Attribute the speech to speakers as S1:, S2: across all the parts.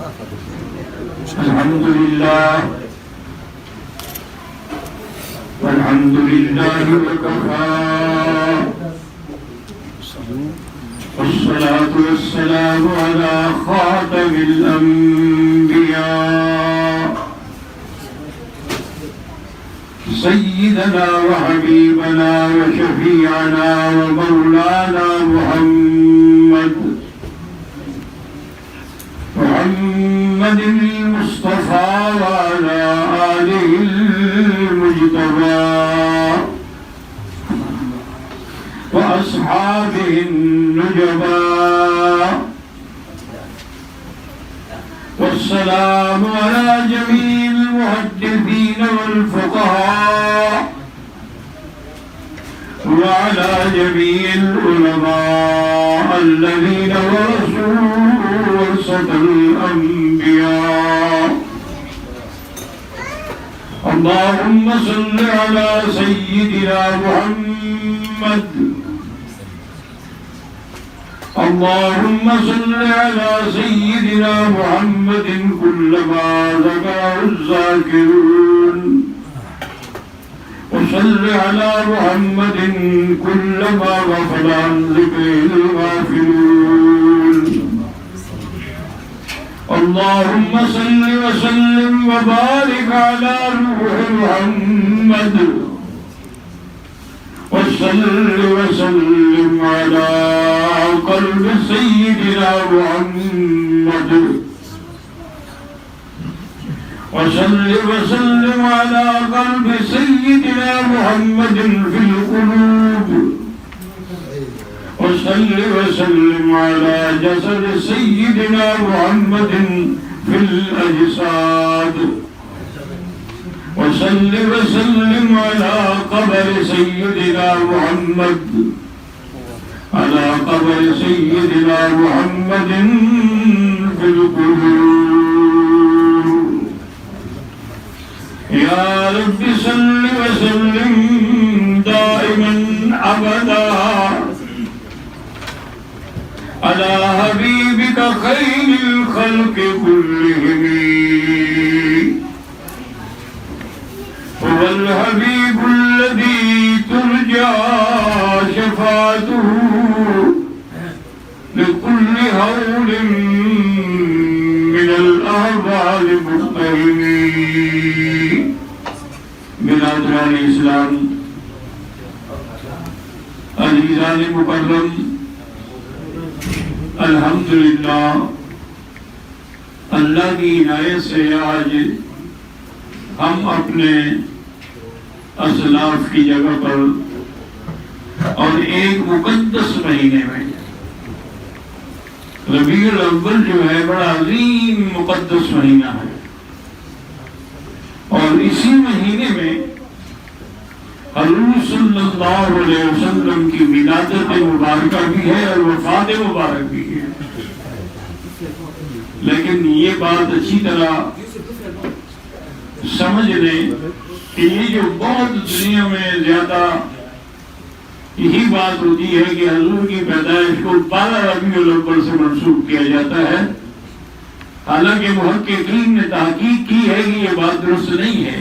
S1: الحمد لله والحمد لله وكفى والصلاة والسلام على خاتم الأنبياء سيدنا وحبيبنا وشفيعنا ومولانا محمد المصطفى وعلى آله المجتبى وأصحابه النجبى والسلام على جميع المحدثين والفقهاء وعلى جميع العلماء الذين ورثة الأنبياء. اللهم صل على سيدنا محمد. اللهم صل على سيدنا محمد كلما ذكره الذاكرون، وصل على محمد كلما غفل عن ذكره الغافلون. اللهم صل وسلم وبارك على روح محمد، وصل وسلم على قلب سيدنا محمد، وصل وسلم على قلب سيدنا محمد في القلوب، وصل وسلم على جسد سيدنا محمد في الأجساد، وصل وسلم على قبر سيدنا محمد، على قبر سيدنا محمد في القلوب. يا رب صل وسلم دائما أبدا على حبيبك خير الخلق كلهم. هو الحبيب الذي ترجى شفاعته لكل هول من الأهوال مضطربين. برادران اسلام، عزیزان مکرم، الحمدللہ اللہ کی عنایت سے آج ہم اپنے اسلاف کی جگہ پر اور ایک مقدس مہینے میں، ربیع الاول جو ہے بڑا عظیم مقدس مہینہ ہے، اور اسی مہینے میں حضور صلی اللہ علیہ وسلم کی ولادت مبارکہ بھی ہے اور وفات مبارک بھی ہے. لیکن یہ بات اچھی طرح سمجھ لیں کہ یہ جو بہت دنیا میں زیادہ یہی بات ہوتی ہے کہ حضور کی پیدائش کو 12 ربیع الاول سے منسوخ کیا جاتا ہے، حالانکہ محققین نے تحقیق کی ہے کہ یہ بات درست نہیں ہے.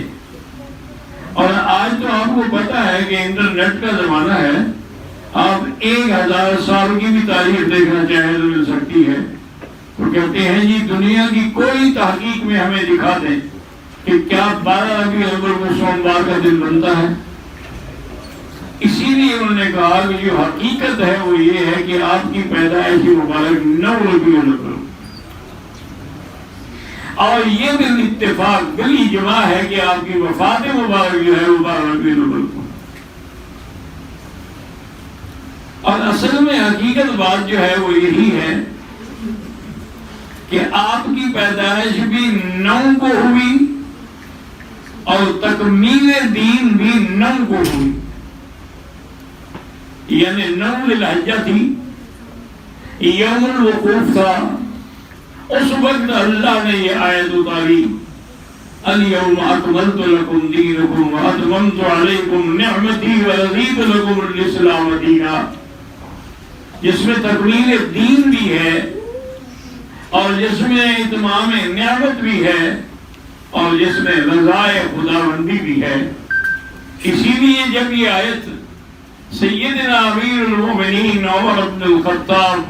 S1: اور آج تو آپ کو پتا ہے کہ انٹرنیٹ کا زمانہ ہے، آپ 1000 سال کی بھی تاریخ دیکھنا چاہیں تو مل سکتی ہے. وہ کہتے ہیں جی دنیا کی کوئی تحقیق میں ہمیں دکھا دیں کہ کیا 12 ربیع الاول کو سوموار کا دن بنتا ہے. اسی لیے انہوں نے کہا کہ جو حقیقت ہے وہ یہ ہے کہ آپ کی پیدائش مبارک 9 ربیع الاول، اور یہ دن اتفاق بل اجماع ہے کہ آپ کی وفات مبارک جو ہے وہ 12 ربیع الاول کو. اور اصل میں حقیقت بات جو ہے وہ یہی ہے کہ آپ کی پیدائش بھی 9 کو ہوئی اور تکمیل دین بھی 9 کو ہوئی، یعنی 9 ذی الحجہ تھی، یوم الوقوف تھا. اس وقت اللہ نے یہ آیت اتاری، اليوم اکملت لکم دینکم واتممت علیکم نعمتی ورضیت لکم الاسلام دینا، جس میں تکمیل دین بھی ہے اور جس میں اتمام نعمت بھی ہے اور جس میں رضائے خداوندی بھی ہے۔ اسی لیے جب یہ آیت سیدنا امیر المومنین عمر بن الخطاب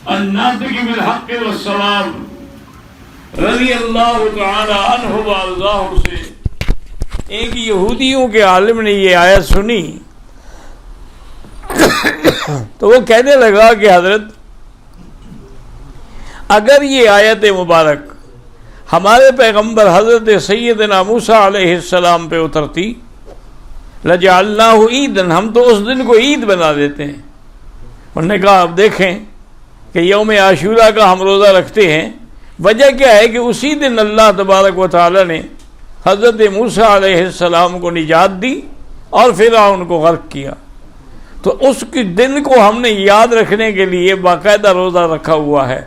S1: الناطق بالحق والصواب رضی اللہ تعالی عنہ وارضاہ سے ایک یہودیوں کے عالم نے یہ آیت سنی تو وہ کہنے لگا کہ حضرت اگر یہ آیت مبارک ہمارے پیغمبر حضرت سیدنا موسیٰ علیہ السلام پہ اترتی لجعلناہ عیدن، ہم تو اس دن کو عید بنا دیتے ہیں۔ انہوں نے کہا اب دیکھیں کہ یوم عاشوراء کا ہم روزہ رکھتے ہیں، وجہ کیا ہے کہ اسی دن اللہ تبارک و تعالی نے حضرت موسیٰ علیہ السلام کو نجات دی اور فرعون کو غرق کیا، تو اس کے دن کو ہم نے یاد رکھنے کے لیے باقاعدہ روزہ رکھا ہوا ہے۔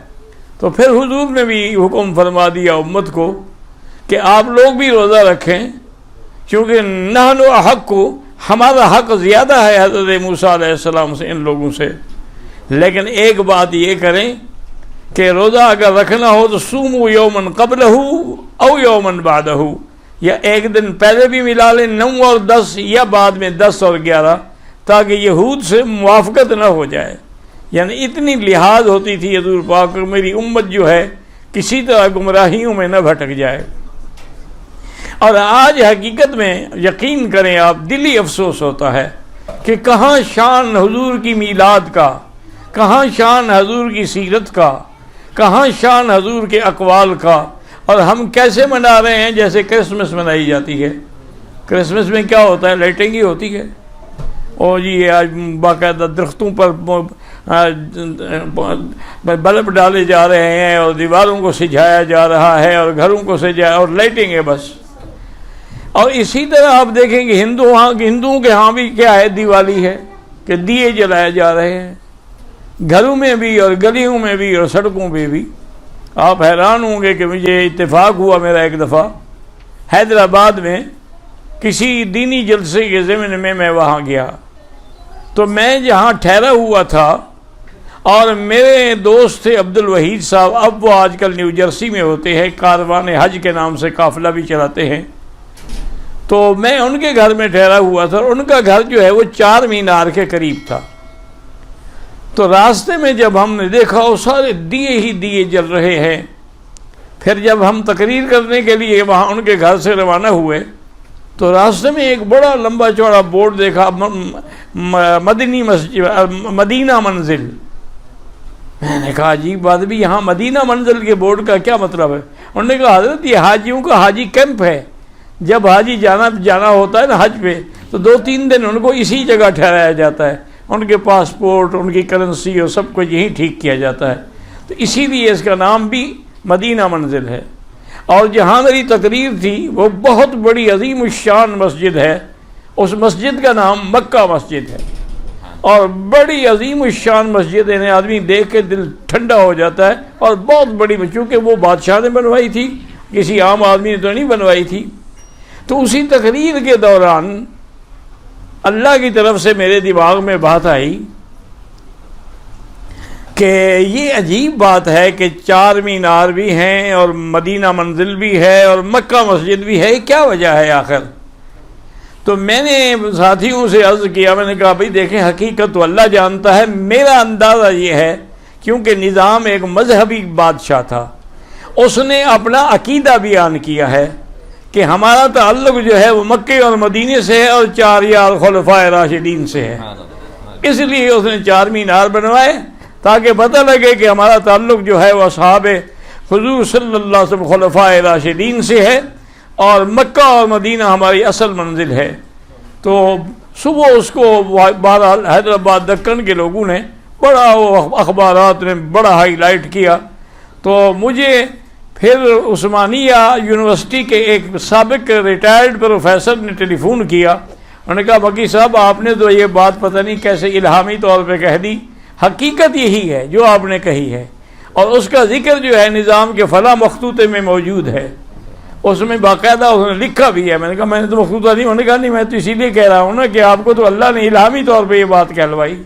S1: تو پھر حضور نے بھی حکم فرما دیا امت کو کہ آپ لوگ بھی روزہ رکھیں، کیونکہ نحن احق کو ہمارا حق زیادہ ہے حضرت موسیٰ علیہ السلام سے ان لوگوں سے، لیکن ایک بات یہ کریں کہ روزہ اگر رکھنا ہو تو صوموا یومن قبلہ او یومن بعدہ، یا ایک دن پہلے بھی ملا لیں 9 اور 10 یا بعد میں 10 اور 11، تاکہ یہود سے موافقت نہ ہو جائے۔ یعنی اتنی لحاظ ہوتی تھی حضور پاک میری امت جو ہے کسی طرح گمراہیوں میں نہ بھٹک جائے۔ اور آج حقیقت میں یقین کریں آپ، دلی افسوس ہوتا ہے کہ کہاں شان حضور کی میلاد کا، کہاں شان حضور کی سیرت کا، کہاں شان حضور کے اقوال کا، اور ہم کیسے منا رہے ہیں جیسے کرسمس منائی جاتی ہے۔ کرسمس میں کیا ہوتا ہے؟ لائٹنگ ہی ہوتی ہے، اور جی آج باقاعدہ درختوں پر بلب ڈالے جا رہے ہیں اور دیواروں کو سجھایا جا رہا ہے اور گھروں کو سجایا اور لائٹنگ ہے بس۔ اور اسی طرح آپ دیکھیں کہ ہندوؤں کے ہاں بھی کیا ہے؟ دیوالی ہے کہ دیے جلائے جا رہے ہیں، گھروں میں بھی اور گلیوں میں بھی اور سڑکوں پہ بھی۔ آپ حیران ہوں گے کہ مجھے اتفاق ہوا میرا ایک دفعہ حیدرآباد میں کسی دینی جلسے کے ضمن میں میں وہاں گیا، تو میں جہاں ٹھہرا ہوا تھا اور میرے دوست تھے عبد الوحید صاحب، اب وہ آج کل نیو جرسی میں ہوتے ہیں، کاروان حج کے نام سے قافلہ بھی چلاتے ہیں، تو میں ان کے گھر میں ٹھہرا ہوا تھا، اور ان کا گھر جو ہے وہ 4 مینار کے قریب تھا۔ تو راستے میں جب ہم نے دیکھا وہ سارے دیے ہی دیے جل رہے ہیں، پھر جب ہم تقریر کرنے کے لیے وہاں ان کے گھر سے روانہ ہوئے تو راستے میں ایک بڑا لمبا چوڑا بورڈ دیکھا، مدینہ منزل۔ میں نے کہا عجیب بات بھی، یہاں مدینہ منزل کے بورڈ کا کیا مطلب ہے؟ انہوں نے کہا حضرت یہ حاجیوں کا حاجی کیمپ ہے، جب حاجی جانا ہوتا ہے نا حج پہ تو 2-3 دن ان کو اسی جگہ ٹھہرایا جاتا ہے، ان کے پاسپورٹ، ان کی کرنسی اور سب کچھ یہیں ٹھیک کیا جاتا ہے، تو اسی لیے اس کا نام بھی مدینہ منزل ہے۔ اور جہاں میری تقریر تھی وہ بہت بڑی عظیم الشان مسجد ہے، اس مسجد کا نام مکہ مسجد ہے، اور بڑی عظیم الشان مسجد ہے، آدمی دیکھ کے دل ٹھنڈا ہو جاتا ہے، اور بہت بڑی، چونکہ وہ بادشاہ نے بنوائی تھی، کسی عام آدمی نے تو نہیں بنوائی تھی۔ تو اسی تقریر کے دوران اللہ کی طرف سے میرے دماغ میں بات آئی کہ یہ عجیب بات ہے کہ 4 مینار بھی ہیں اور مدینہ منزل بھی ہے اور مکہ مسجد بھی ہے، کیا وجہ ہے آخر؟ تو میں نے ساتھیوں سے عرض کیا، میں نے کہا بھئی دیکھیں حقیقت تو اللہ جانتا ہے، میرا اندازہ یہ ہے کیونکہ نظام ایک مذہبی بادشاہ تھا، اس نے اپنا عقیدہ بیان کیا ہے کہ ہمارا تعلق جو ہے وہ مکے اور مدینے سے ہے اور 4 یار خلفائے راشدین سے ہے، اس لیے اس نے 4 مینار بنوائے تاکہ پتہ لگے کہ ہمارا تعلق جو ہے وہ اصحاب حضور صلی اللہ علیہ وسلم خلفائے راشدین سے ہے، اور مکہ اور مدینہ ہماری اصل منزل ہے۔ تو صبح اس کو بہرحال حیدرآباد دکن کے لوگوں نے بڑا، اخبارات نے بڑا ہائی لائٹ کیا، تو مجھے پھر عثمانیہ یونیورسٹی کے ایک سابق ریٹائرڈ پروفیسر نے ٹیلی فون کیا، انہوں نے کہا بکی صاحب آپ نے تو یہ بات پتہ نہیں کیسے الہامی طور پہ کہہ دی، حقیقت یہی ہے جو آپ نے کہی ہے، اور اس کا ذکر جو ہے نظام کے فلاں مخطوطے میں موجود ہے، اس میں باقاعدہ اس نے لکھا بھی ہے۔ میں نے کہا میں نے تو مخطوطہ نہیں، انہوں نے کہا نہیں میں تو اسی لیے کہہ رہا ہوں نا کہ آپ کو تو اللہ نے الہامی طور پہ یہ بات کہلوائی۔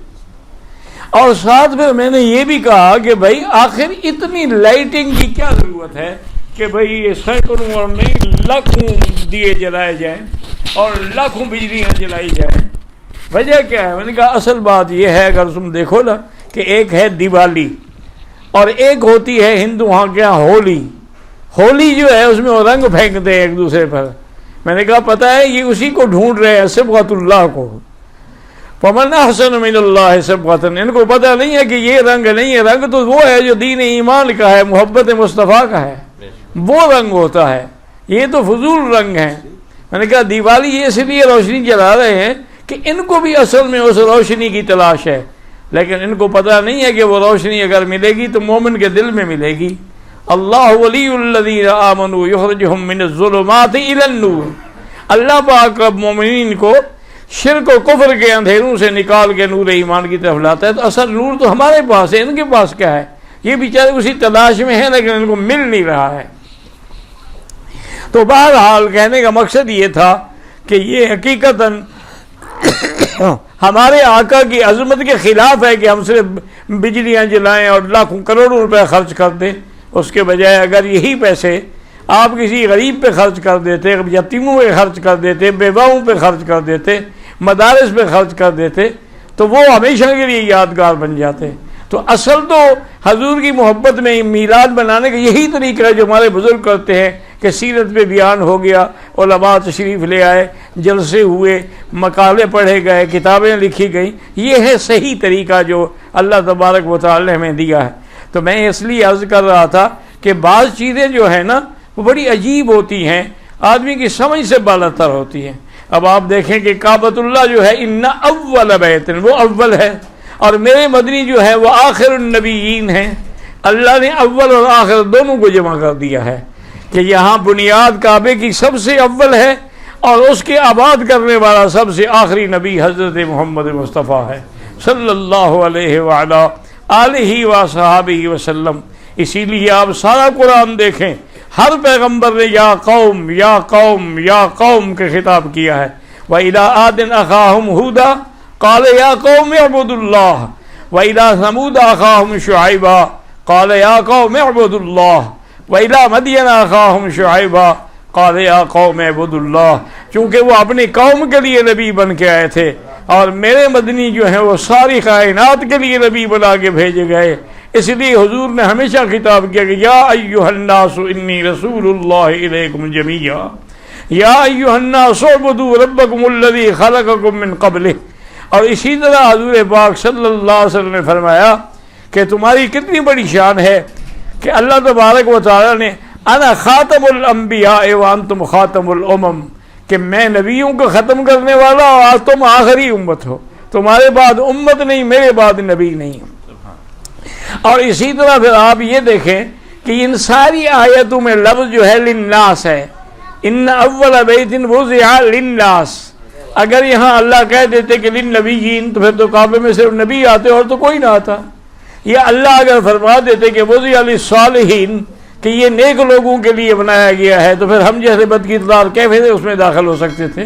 S2: اور ساتھ میں میں نے یہ بھی کہا کہ بھائی آخر اتنی لائٹنگ کی کیا ضرورت ہے کہ بھائی یہ سینکڑوں اور نہیں لاکھوں دیے جلائے جائیں اور لاکھوں بجلیاں جلائی جائیں؟ وجہ کیا ہے؟ میں نے کہا اصل بات یہ ہے، اگر تم دیکھو نا کہ ایک ہے دیوالی اور ایک ہوتی ہے ہندوؤں کے یہاں ہولی۔ ہولی جو ہے اس میں وہ رنگ پھینکتے ہیں ایک دوسرے پر۔ میں نے کہا پتہ ہے یہ اسی کو ڈھونڈ رہے ہیں، صبغۃ اللہ کو۔ فمن احسن من اللہ صبغۃ، ان کو پتہ نہیں ہے کہ یہ رنگ نہیں ہے، رنگ تو وہ ہے جو دین ایمان کا ہے، محبت مصطفیٰ کا ہے، وہ رنگ ہوتا ہے، یہ تو فضول رنگ ہے۔ میں نے کہا دیوالی یہ اس لیے روشنی جلا رہے ہیں کہ ان کو بھی اصل میں اس روشنی کی تلاش ہے، لیکن ان کو پتہ نہیں ہے کہ وہ روشنی اگر ملے گی تو مومن کے دل میں ملے گی۔ اللہ ولی الذین آمنوا یخرجہم من الظلمات الی النور، اللہ پاک مومنین کو شرک و کفر کے اندھیروں سے نکال کے نور ایمان کی طرف لاتا ہے۔ تو اصل نور تو ہمارے پاس ہے، ان کے پاس کیا ہے؟ یہ بیچارے اسی تلاش میں ہیں لیکن ان کو مل نہیں رہا ہے۔ تو بہرحال کہنے کا مقصد یہ تھا کہ یہ حقیقتاً ہمارے آقا کی عظمت کے خلاف ہے کہ ہم صرف بجلیاں جلائیں اور لاکھوں کروڑوں روپے خرچ کر دیں، اس کے بجائے اگر یہی پیسے آپ کسی غریب پہ خرچ کر دیتے، یتیموں پہ خرچ کر دیتے، بیواؤں پہ خرچ کر دیتے، مدارس پہ خرچ کر دیتے، تو وہ ہمیشہ کے لیے یادگار بن جاتے۔ تو اصل تو حضور کی محبت میں میلاد بنانے کا یہی طریقہ ہے جو ہمارے بزرگ کرتے ہیں کہ سیرت پہ بیان ہو گیا، علماء تشریف لے آئے، جلسے ہوئے، مقالے پڑھے گئے، کتابیں لکھی گئیں۔ یہ ہے صحیح طریقہ جو اللہ تبارک و تعالی ہمیں دیا ہے۔ تو میں اس لیے عرض کر رہا تھا کہ بعض چیزیں جو ہیں نا وہ بڑی عجیب ہوتی ہیں، آدمی کی سمجھ سے بالا تر ہوتی ہیں۔ اب آپ دیکھیں کہ کعبۃ اللہ جو ہے ان اول بیت، وہ اول ہے، اور میرے مدنی جو ہے وہ آخر النبیین ہیں۔ اللہ نے اول اور آخر دونوں کو جمع کر دیا ہے کہ یہاں بنیاد کعبے کی سب سے اول ہے اور اس کے آباد کرنے والا سب سے آخری نبی حضرت محمد مصطفیٰ ہے صلی اللہ علیہ وعلا آلہ وصحابہ وسلم۔ اسی لیے آپ سارا قرآن دیکھیں، ہر پیغمبر نے یا قوم یا قوم یا قوم کے خطاب کیا ہے۔ وَإِلَىٰ عَادٍ أَخَاهُمْ هُودًا قَالَ يَا قَوْمِ اعْبُدُوا اللَّهَ وَإِلَىٰ ثَمُودَ أَخَاهُمْ شُعَيْبًا قَالَ يَا قَوْمِ اعْبُدُوا اللَّهَ وَإِلَىٰ مَدْيَنَ أَخَاهُمْ شُعَيْبًا قَالَ يَا قَوْمِ اعْبُدُوا اللَّهَ، چونکہ وہ اپنی قوم کے لیے نبی بن کے آئے تھے، اور میرے مدنی جو ہیں وہ ساری کائنات کے لیے نبی بنا کے بھیجے گئے۔ اس لیے حضور نے ہمیشہ خطاب کیا کہ یا ایھا الناس انی رسول اللہ الیکم جمیعا، یا ایھا الناس اعبدوا ربکم الذی خلقکم من قبلہ۔ اور اسی طرح حضور پاک صلی اللہ علیہ وسلم نے فرمایا کہ تمہاری کتنی بڑی شان ہے کہ اللہ تبارک و تعالی نے انا خاتم الانبیاء وانتم خاتم الامم، کہ میں نبیوں کو ختم کرنے والا اور تم آخری امت ہو، تمہارے بعد امت نہیں، میرے بعد نبی نہیں۔ اور اسی طرح پھر آپ یہ دیکھیں کہ ان ساری آیتوں میں لفظ جو ہے للناس ہے، ان اول بیت وضع للناس۔ اگر یہاں اللہ کہہ دیتے کہ للنبیین تو پھر تو کعبے میں صرف نبی آتے اور تو کوئی نہ آتا۔ یا اللہ اگر فرما دیتے کہ وضع للصالحین، کہ یہ نیک لوگوں کے لیے بنایا گیا ہے، تو پھر ہم جیسے بدکردار کیسے اس میں داخل ہو سکتے تھے؟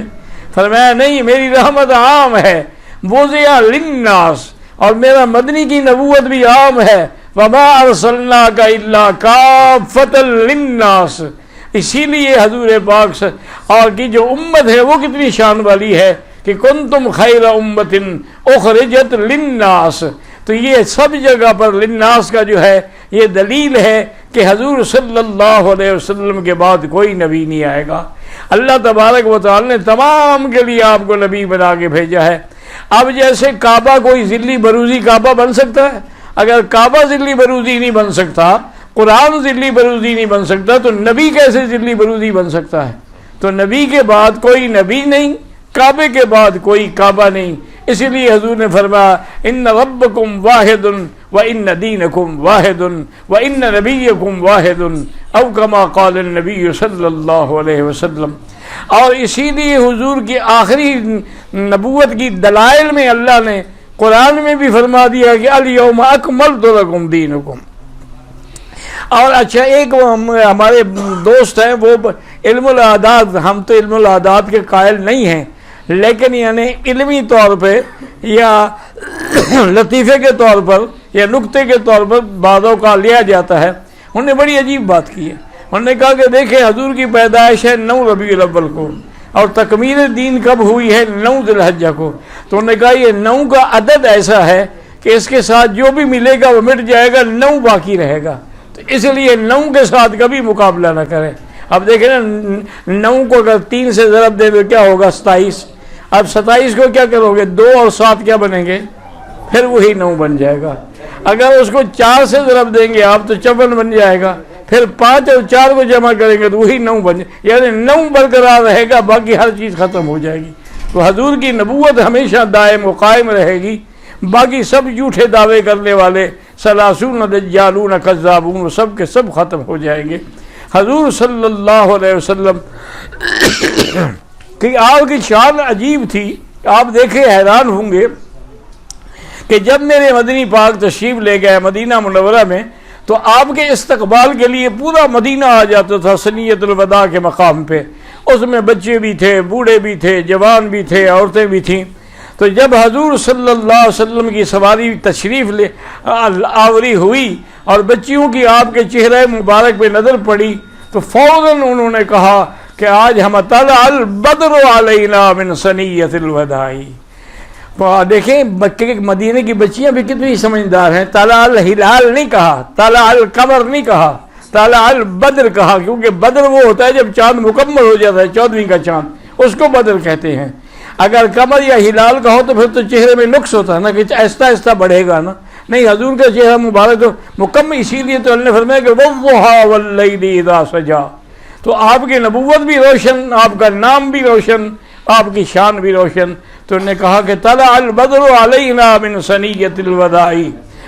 S2: فرمایا نہیں، میری رحمت عام ہے، وضع للناس، اور میرا مدنی کی نبوت بھی عام ہے، وما ارسلناک الا کافۃ للناس۔ اسی لیے حضور پاک سے اور کی جو امت ہے وہ کتنی شان والی ہے کہ کنتم خیر امۃ اخرجت للناس۔ تو یہ سب جگہ پر للناس کا جو ہے یہ دلیل ہے کہ حضور صلی اللہ علیہ وسلم کے بعد کوئی نبی نہیں آئے گا۔ اللہ تبارک و تعالی نے تمام کے لیے آپ کو نبی بنا کے بھیجا ہے۔ اب جیسے کعبہ کوئی ذلی بروزی کعبہ بن سکتا ہے؟ اگر کعبہ ذلی بروزی نہیں بن سکتا، قرآن ذلی بروزی نہیں بن سکتا، تو نبی کیسے ذلی بروزی بن سکتا ہے؟ تو نبی کے بعد کوئی نبی نہیں، کعبے کے بعد کوئی کعبہ نہیں۔ اسی لیے حضور نے فرمایا ان ربکم واحد وان دینکم واحد وان نبیکم واحد، او کما قال النبی صلی اللہ علیہ وسلم۔ اور اسی لیے حضور کی آخری نبوت کی دلائل میں اللہ نے قرآن میں بھی فرما دیا کہ الیوم اکملت لکم دینکم۔ اور اچھا ایک ہمارے دوست ہیں وہ علم العادات، ہم تو علم العادات کے قائل نہیں ہیں، لیکن یعنی علمی طور پہ یا لطیفے کے طور پر یا نکتے کے طور پر بعضوں کا لیا جاتا ہے. انہوں نے بڑی عجیب بات کی ہے. انہوں نے کہا کہ دیکھیں حضور کی پیدائش ہے 9 ربیع الاول کو اور تکمیل دین کب ہوئی ہے 9 ذی الحجہ کو. تو انہوں نے کہا یہ 9 کا عدد ایسا ہے کہ اس کے ساتھ جو بھی ملے گا وہ مٹ جائے گا, 9 باقی رہے گا. تو اس لیے 9 کے ساتھ کبھی مقابلہ نہ کریں. اب دیکھیں نا 9 کو اگر 3 سے ضرب دے تو کیا ہوگا 27. اب 27 کو کیا کرو گے 2 اور 7 کیا بنیں گے, پھر وہی 9 بن جائے گا. اگر اس کو 4 سے ضرب دیں گے آپ تو 54 بن جائے گا. پھر 5 اور 4 کو جمع کریں گے تو وہی 9 بن جائے گا. یعنی 9 برقرار رہے گا, باقی ہر چیز ختم ہو جائے گی. تو حضور کی نبوت ہمیشہ دائم و قائم رہے گی. باقی سب جھوٹے دعوے کرنے والے ثلاثون دجالون کذابون سب کے سب ختم ہو جائیں گے. حضور صلی اللہ علیہ وسلم کہ آپ کی شان عجیب تھی. آپ دیکھیں حیران ہوں گے کہ جب میرے مدنی پاک تشریف لے گئے مدینہ منورہ میں تو آپ کے استقبال کے لیے پورا مدینہ آ جاتا تھا سنیت الوداع کے مقام پہ. اس میں بچے بھی تھے, بوڑھے بھی تھے, جوان بھی تھے, عورتیں بھی تھیں. تو جب حضور صلی اللہ علیہ وسلم کی سواری تشریف لے آوری ہوئی اور بچیوں کی آپ کے چہرے مبارک پہ نظر پڑی تو فوراً انہوں نے کہا کہ آج ہم طلع البدر علینا من سنیت الوداع. دیکھیں مدینے کی بچیاں بھی کتنی سمجھدار ہیں. طلع الہلال نہیں کہا, طلع القمر نہیں کہا, طلع البدر کہا, کیونکہ بدر وہ ہوتا ہے جب چاند مکمل ہو جاتا ہے 14ویں کا چاند, اس کو بدر کہتے ہیں. اگر قمر یا ہلال کا ہو تو پھر تو چہرے میں نقص ہوتا ہے نا کہ آہستہ آہستہ بڑھے گا نا. نہیں, حضور کا چہرہ مبارک تو مکمل, اسی لیے تو اللہ نے فرمایا کہ والضحیٰ واللیل اذا سجا. تو آپ کی نبوت بھی روشن, آپ کا نام بھی روشن, آپ کی شان بھی روشن. تو انہوں نے کہا کہ طلع البدر علینا من سنیت الوداع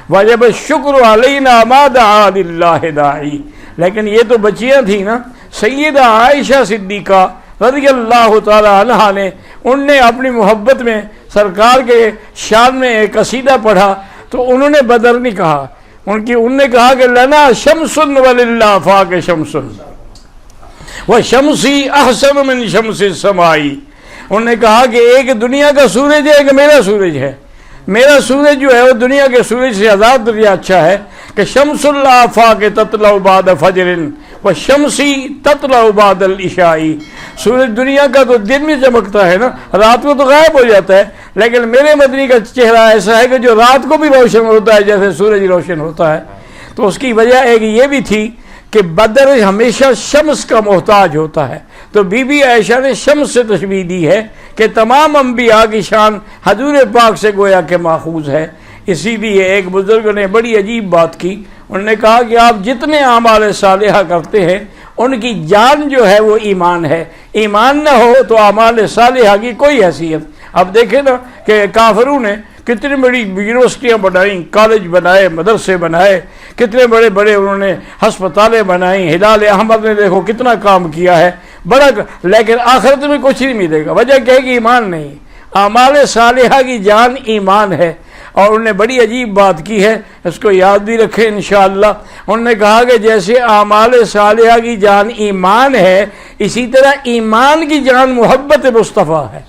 S2: وجب الشکر علینا ما دعا للہ داعی. لیکن یہ تو بچیاں تھیں نا. سیدہ عائشہ صدیقہ رضی اللہ تعالی عنہا نے, ان نے اپنی محبت میں سرکار کے شان میں ایک قصیدہ پڑھا تو انہوں نے بدر نہیں کہا. انہوں نے کہا کہ لنا شمس وللہ فاق شمس وشمسی احسن من شمس السمائی. انہوں نے کہا کہ ایک دنیا کا سورج ہے, ایک میرا سورج ہے. میرا سورج جو ہے وہ دنیا کے سورج سے 1000 درجہ اچھا ہے کہ شمس الآفاق تطلع بعد فجر وشمسی تطلع بعد العشاء. سورج دنیا کا تو دن میں چمکتا ہے نا, رات کو تو غائب ہو جاتا ہے. لیکن میرے مدنی کا چہرہ ایسا ہے کہ جو رات کو بھی روشن ہوتا ہے جیسے سورج روشن ہوتا ہے. تو اس کی وجہ ایک یہ بھی تھی کہ بدر ہمیشہ شمس کا محتاج ہوتا ہے. تو بی بی عائشہ نے شمس سے تشبیہ دی ہے کہ تمام انبیاء کی شان حضور پاک سے گویا کہ ماخوذ ہے. اسی لیے ایک بزرگ نے بڑی عجیب بات کی. انہوں نے کہا کہ آپ جتنے اعمال صالحہ کرتے ہیں ان کی جان جو ہے وہ ایمان ہے. ایمان نہ ہو تو اعمال صالحہ کی کوئی حیثیت. اب دیکھیں نا کہ کافروں نے کتنی بڑی یونیورسٹیاں بنائیں, کالج بنائے, مدرسے بنائے, کتنے بڑے بڑے انہوں نے ہسپتالیں بنائیں. ہلال احمد نے دیکھو کتنا کام کیا ہے بڑا, لیکن آخرت میں کچھ نہیں ملے گا. وجہ کیا ہے کہ ایمان نہیں. اعمال صالحہ کی جان ایمان ہے. اور انہوں نے بڑی عجیب بات کی ہے, اس کو یاد بھی رکھیں انشاءاللہ. انہوں نے کہا کہ جیسے اعمال صالحہ کی جان ایمان ہے, اسی طرح ایمان کی جان محبت مصطفیٰ ہے.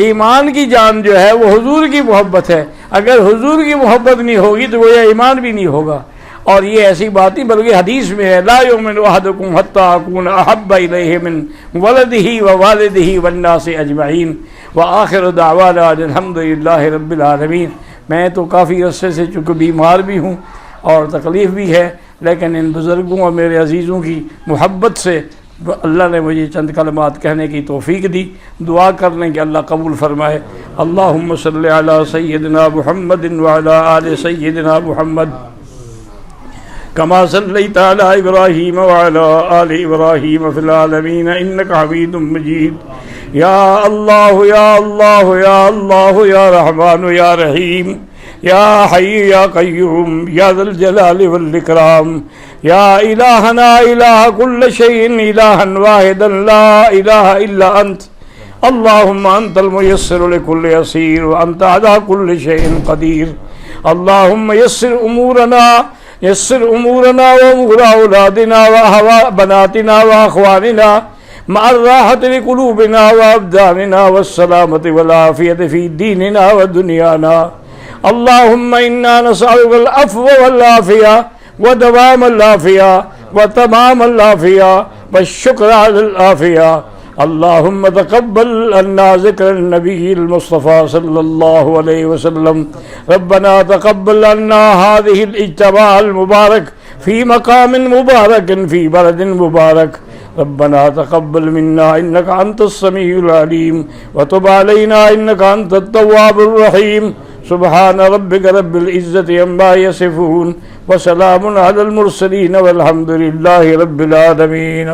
S2: ایمان کی جان جو ہے وہ حضور کی محبت ہے. اگر حضور کی محبت نہیں ہوگی تو وہ یہ ایمان بھی نہیں ہوگا. اور یہ ایسی بات نہیں بلکہ حدیث میں ہے لا یؤمن احدکم حتی اکون احب الیہ من ولدہ ووالدہ والناس اجمعین وآخر دعوانا الحمدللہ رب العالمین. میں تو کافی عرصے سے چونکہ بیمار بھی ہوں اور تکلیف بھی ہے, لیکن ان بزرگوں اور میرے عزیزوں کی محبت سے اللہ نے مجھے چند کلمات کہنے کی توفیق دی. دعا کر لیں کہ اللہ قبول فرمائے. اللہم صلی علی سیدنا محمد وعلی آل سیدنا محمد کما صلیت علی ابراہیم وعلی آل ابراہیم فی العالمین انک حمید مجید. یا اللہ یا اللہ یا اللہ یا رحمان یا رحیم یا حی یا قیوم یا ذا الجلال والاکرام یا الہنا الہ کل شیء الہا واحدا لا الہ الا انت. اللہم انت المیسر لکل یسیر وانت علی کل شیء قدیر. اللہم یسر امورنا وامور اولادنا وبناتنا واخواننا مع الراحة لقلوبنا وابداننا والسلامة والعافية في ديننا ودنيانا. اللهم إنا نسألك العفو والعافية ودوام العافية وتمام العافية والشكر على العافية. اللهم تقبل عنا ذكر النبي المصطفى صلى الله عليه وسلم. ربنا تقبل عنا هذه الاجتماع المبارك في مقام مبارك في بلد مبارك. ربنا تقبل منا إنك أنت السميع العليم وتب علينا إنك أنت التواب الرحيم. سبحان ربك رب العزة عما يصفون وسلام على المرسلين والحمد لله رب العالمين.